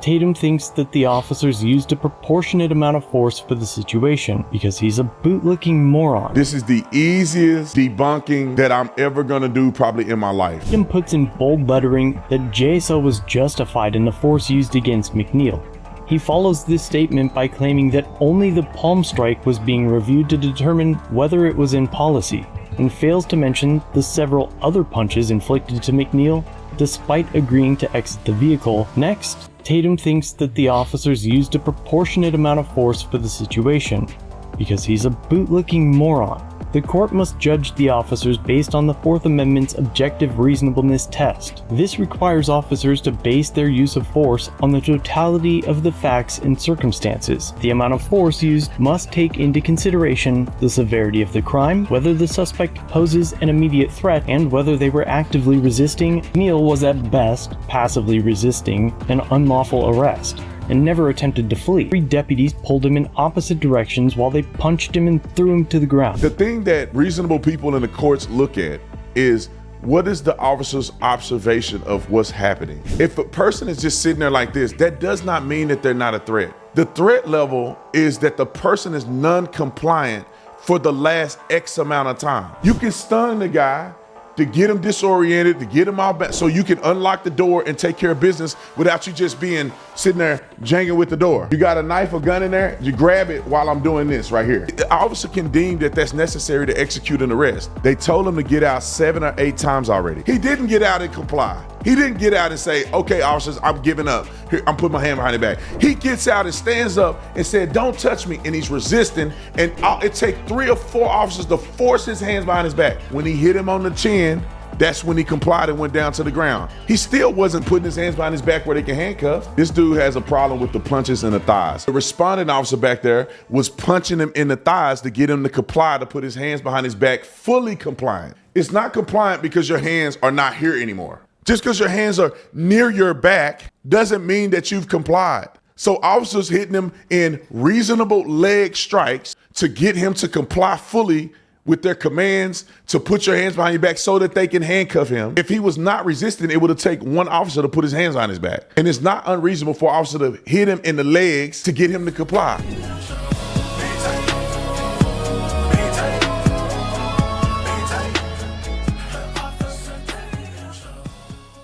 Tatum thinks that the officers used a proportionate amount of force for the situation because he's a bootlicking moron. This is the easiest debunking that I'm ever gonna do probably in my life. Tatum puts in bold lettering that JSL was justified in the force used against McNeil. He follows this statement by claiming that only the palm strike was being reviewed to determine whether it was in policy, and fails to mention the several other punches inflicted to McNeil despite agreeing to exit the vehicle. Next, Tatum thinks that the officers used a proportionate amount of force for the situation because he's a bootlicking moron. The court must judge the officers based on the Fourth Amendment's objective reasonableness test. This requires officers to base their use of force on the totality of the facts and circumstances. The amount of force used must take into consideration the severity of the crime, whether the suspect poses an immediate threat, and whether they were actively resisting. Neil was at best passively resisting an unlawful arrest and never attempted to flee. 3 deputies pulled him in opposite directions while they punched him and threw him to the ground. The thing that reasonable people in the courts look at is, what is the officer's observation of what's happening? If a person is just sitting there like this, that does not mean that they're not a threat. The threat level is that the person is non-compliant for the last X amount of time. You can stun the guy to get him disoriented, to get him all back, so you can unlock the door and take care of business without you just being sitting there jangling with the door. You got a knife or gun in there, you grab it while I'm doing this right here. The officer can deem that that's necessary to execute an arrest. They told him to get out 7 or 8 times already. He didn't get out and comply. He didn't get out and say, okay, officers, I'm giving up. Here, I'm putting my hand behind the back. He gets out and stands up and said, don't touch me. And he's resisting. And it takes 3 or 4 officers to force his hands behind his back. When he hit him on the chin, that's when he complied and went down to the ground. He still wasn't putting his hands behind his back where they can handcuff. This dude has a problem with the punches in the thighs. The responding officer back there was punching him in the thighs to get him to comply, to put his hands behind his back, fully compliant. It's not compliant because your hands are not here anymore. Just because your hands are near your back doesn't mean that you've complied. So officers hitting him in reasonable leg strikes to get him to comply fully with their commands to put your hands behind your back so that they can handcuff him. If he was not resisting, it would have taken one officer to put his hands on his back. And it's not unreasonable for an officer to hit him in the legs to get him to comply.